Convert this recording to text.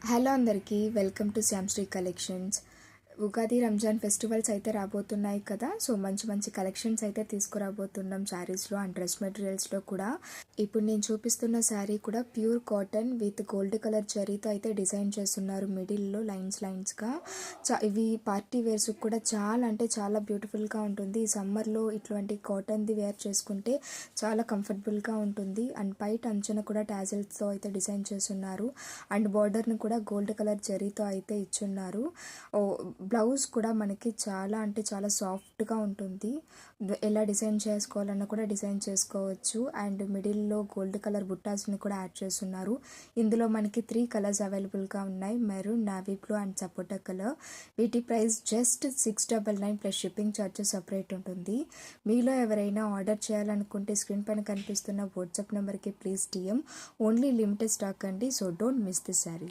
Hello అందరికీ welcome to Shyamshri collections. Ugadi Ramzan festivals అయితే రాబోతున్నాయి కదా. సో మంచి మంచి కలెక్షన్స్ అయితే తీసుకురాబోతున్నాం శారీస్లో అండ్ డ్రెస్ మెటీరియల్స్లో కూడా. ఇప్పుడు నేను చూపిస్తున్న శారీ కూడా pure cotton with gold colour జరీతో అయితే డిజైన్ చేస్తున్నారు. మిడిల్లో లైన్స్గా ఇవి పార్టీ వేర్స్ కూడా చాలా అంటే చాలా బ్యూటిఫుల్గా ఉంటుంది. ఈ సమ్మర్లో ఇటువంటి కాటన్ది వేర్ చేసుకుంటే చాలా కంఫర్టబుల్గా ఉంటుంది. అండ్ పైట అంచున కూడా టాజిల్స్తో అయితే డిజైన్ చేస్తున్నారు. అండ్ బార్డర్ని కూడా గోల్డ్ కలర్ జరీతో అయితే ఇచ్చున్నారు. బ్లౌజ్ కూడా మనకి చాలా అంటే చాలా సాఫ్ట్గా ఉంటుంది. ఎలా డిజైన్ చేసుకోవాలన్నా కూడా డిజైన్ చేసుకోవచ్చు. అండ్ మిడిల్లో గోల్డ్ కలర్ బుట్టాస్ని కూడా యాడ్ చేస్తున్నారు. ఇందులో మనకి 3 కలర్స్ అవైలబుల్గా ఉన్నాయి: maroon, navy blue and sapota colour. వీటి price just 699 plus shipping charges separate ఉంటుంది. మీలో ఎవరైనా ఆర్డర్ చేయాలనుకుంటే స్క్రీన్ పైన కనిపిస్తున్న వాట్సాప్ నెంబర్కి please DM. Only limited stock అండి, so don't miss this sari.